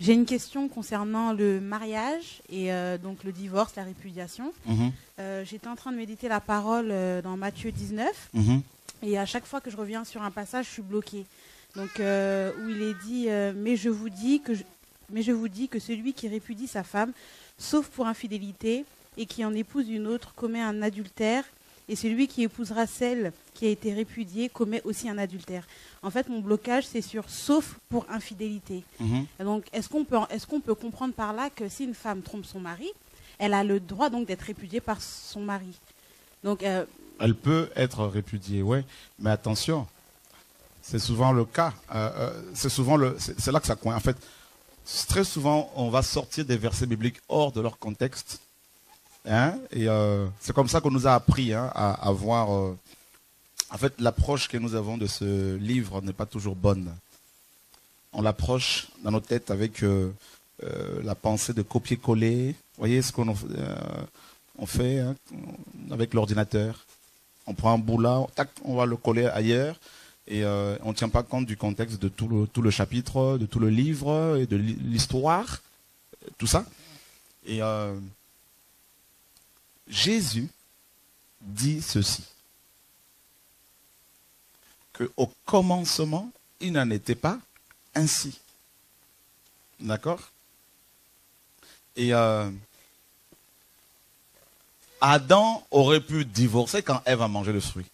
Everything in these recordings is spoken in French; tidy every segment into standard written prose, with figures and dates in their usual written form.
J'ai une question concernant le mariage et donc le divorce, la répudiation. J'étais en train de méditer la parole dans Matthieu 19 et à chaque fois que je reviens sur un passage, je suis bloquée. Donc où il est dit mais je vous dis que celui qui répudie sa femme, sauf pour infidélité, et qui en épouse une autre, commet un adultère. Et celui qui épousera celle qui a été répudiée commet aussi un adultère. En fait, mon blocage, c'est sur sauf pour infidélité. Donc, est-ce qu'on peut comprendre par là que si une femme trompe son mari, elle a le droit donc d'être répudiée par son mari? Donc, elle peut être répudiée, oui. Mais attention, c'est souvent le cas. C'est là que ça coince. En fait, très souvent, on va sortir des versets bibliques hors de leur contexte. Et c'est comme ça qu'on nous a appris à voir. En fait, l'approche que nous avons de ce livre n'est pas toujours bonne. On l'approche dans nos têtes avec la pensée de copier-coller. Vous voyez ce qu'on on fait avec l'ordinateur. On prend un bout là, tac, on va le coller ailleurs. Et on ne tient pas compte du contexte de tout le chapitre, de tout le livre, et de l'histoire, tout ça. Et Jésus dit ceci, qu'au commencement, il n'en était pas ainsi. D'accord? Et Adam aurait pu divorcer quand Ève a mangé le fruit.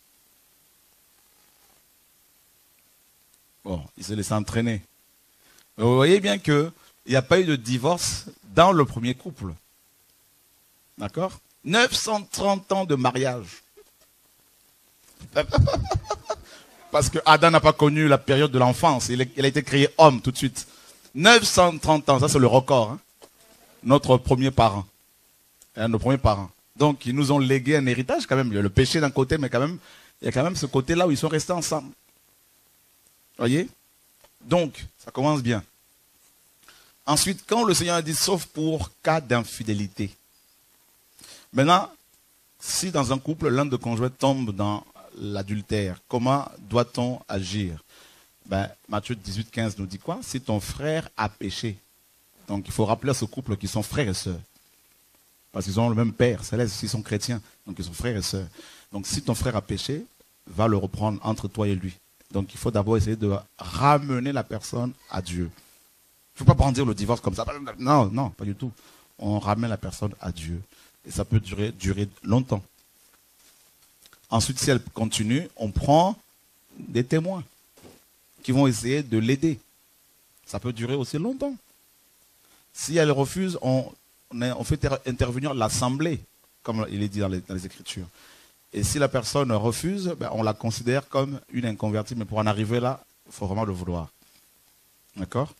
Bon, il s'est laissé entraîner. Mais vous voyez bien qu'il n'y a pas eu de divorce dans le premier couple. D'accord? 930 ans de mariage. Parce que Adam n'a pas connu la période de l'enfance. Il a été créé homme tout de suite. 930 ans, ça c'est le record. Notre premier parent. Nos premiers parents. Donc ils nous ont légué un héritage quand même. Il y a le péché d'un côté, mais quand même, il y a quand même ce côté-là où ils sont restés ensemble. Voyez? Donc, ça commence bien. Ensuite, quand le Seigneur a dit, sauf pour cas d'infidélité. Maintenant, si dans un couple, l'un des conjoints tombe dans l'adultère, comment doit-on agir? Matthieu 18, 15 nous dit quoi? Si ton frère a péché. Donc, il faut rappeler à ce couple qu'ils sont frères et sœurs. Parce qu'ils ont le même Père céleste, ils sont chrétiens. Donc, ils sont frères et sœurs. Donc, si ton frère a péché, va le reprendre entre toi et lui. Donc, il faut d'abord essayer de ramener la personne à Dieu. Il ne faut pas brandir le divorce comme ça. Non, non, pas du tout. On ramène la personne à Dieu. Et ça peut durer longtemps. Ensuite, si elle continue, on prend des témoins qui vont essayer de l'aider. Ça peut durer aussi longtemps. Si elle refuse, on fait intervenir l'assemblée, comme il est dit dans les Écritures. Et si la personne refuse, on la considère comme une inconvertie. Mais pour en arriver là, il faut vraiment le vouloir. D'accord?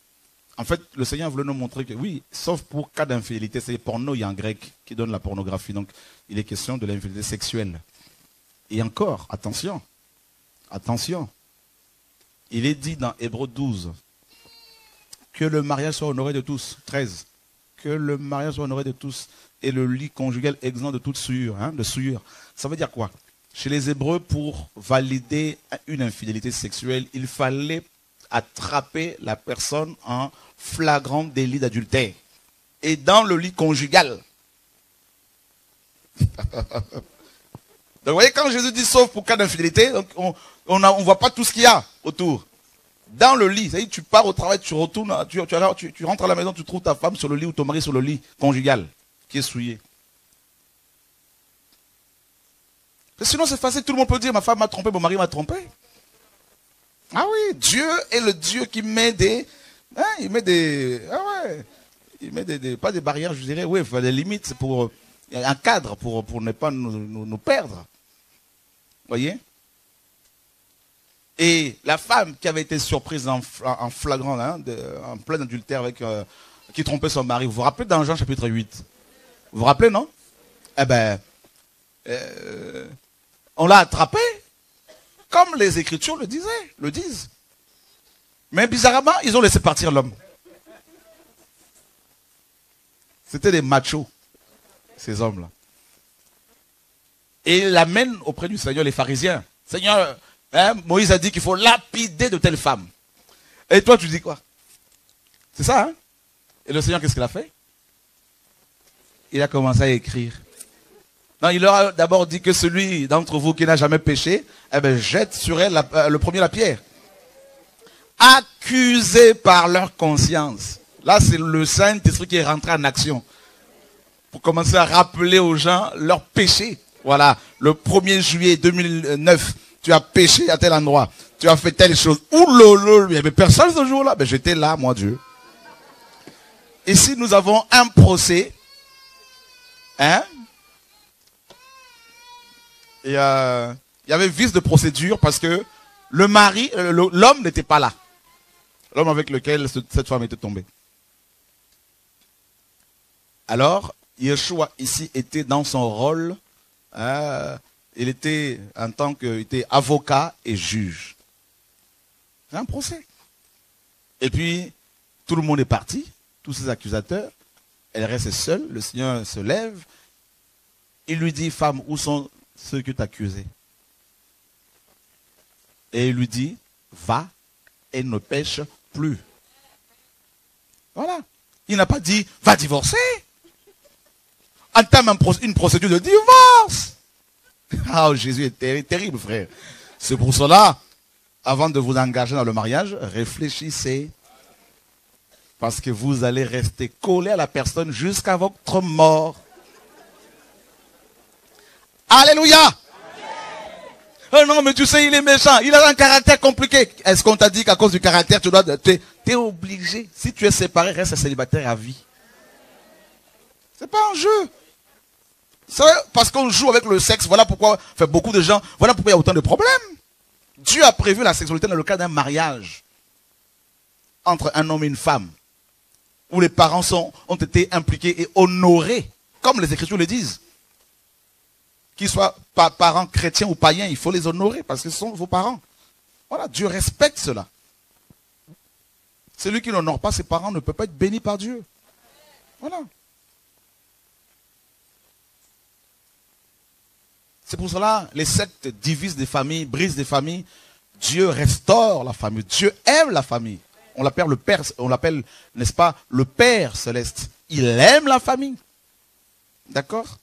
En fait, le Seigneur voulait nous montrer que oui, sauf pour cas d'infidélité, c'est porno, il y a un grec qui donne la pornographie. Donc, il est question de l'infidélité sexuelle. Et encore, attention, attention. Il est dit dans Hébreux 12 que le mariage soit honoré de tous. 13. Que le mariage soit honoré de tous. Et le lit conjugal exempt de toute souillure. De souillure. Ça veut dire quoi? Chez les Hébreux, pour valider une infidélité sexuelle, il fallait attraper la personne en flagrant délit d'adultère. Et dans le lit conjugal. Donc, vous voyez, quand Jésus dit sauf pour cas d'infidélité, on ne voit pas tout ce qu'il y a autour. Dans le lit, c'est-à-dire tu pars au travail, tu retournes, tu rentres à la maison, tu trouves ta femme sur le lit ou ton mari sur le lit conjugal, qui est souillé. Sinon, c'est facile, tout le monde peut dire ma femme m'a trompé, mon mari m'a trompé. Ah oui, Dieu est le Dieu qui met des. Il met des. Il met pas des barrières, je dirais, oui, des limites pour. Il y a un cadre pour ne pas nous perdre. Voyez? Et la femme qui avait été surprise en flagrant, en plein adultère avec qui trompait son mari, vous vous rappelez dans Jean chapitre 8? Vous vous rappelez, non? On l'a attrapée, comme les Écritures le disent. Mais bizarrement, ils ont laissé partir l'homme. C'était des machos, ces hommes-là. Et ils l'amènent auprès du Seigneur, les pharisiens. Seigneur, Moïse a dit qu'il faut lapider de telles femmes. Et toi, tu dis quoi? C'est ça, hein? Et le Seigneur, qu'est-ce qu'il a fait? Il a commencé à écrire. Non, il leur a d'abord dit que celui d'entre vous qui n'a jamais péché, eh ben, jette sur elle le premier la pierre. Accusés par leur conscience. Là, c'est le Saint-Esprit qui est rentré en action. Pour commencer à rappeler aux gens leur péché. Voilà, le 1er juillet 2009, tu as péché à tel endroit. Tu as fait telle chose. Ouh lolo, il n'y avait personne ce jour-là. Ben, j'étais là, moi, Dieu. Ici, nous avons un procès. Hein? Et il y avait vice de procédure parce que le mari, l'homme n'était pas là. L'homme avec lequel cette femme était tombée. Alors, Yeshua ici était dans son rôle. Il était en tant qu'il était avocat et juge. C'est un procès. Et puis, tout le monde est parti, tous ses accusateurs. Elle reste seule, le Seigneur se lève. Il lui dit, femme, où sont ceux que tu accusés? Et il lui dit, va et ne pêche plus. Voilà. Il n'a pas dit, va divorcer. Entame une procédure de divorce. Ah, Jésus est terrible, frère. C'est pour cela, avant de vous engager dans le mariage, réfléchissez. Parce que vous allez rester collé à la personne jusqu'à votre mort. Alléluia. Oh non, mais tu sais, il est méchant. Il a un caractère compliqué. Est-ce qu'on t'a dit qu'à cause du caractère, tu dois... T'es obligé. Si tu es séparé, reste célibataire à vie. C'est pas un jeu. C'est parce qu'on joue avec le sexe. Voilà pourquoi, enfin, beaucoup de gens, voilà pourquoi il y a autant de problèmes. Dieu a prévu la sexualité dans le cadre d'un mariage entre un homme et une femme, où les parents ont été impliqués et honorés, comme les Écritures le disent. Qu'ils soient parents chrétiens ou païens, il faut les honorer parce que ce sont vos parents. Voilà, Dieu respecte cela. Celui qui n'honore pas ses parents ne peut pas être béni par Dieu. Voilà. C'est pour cela les sectes divisent des familles, brisent des familles. Dieu restaure la famille. Dieu aime la famille. On l'appelle le Père, on l'appelle, n'est-ce pas, le Père céleste. Il aime la famille. D'accord?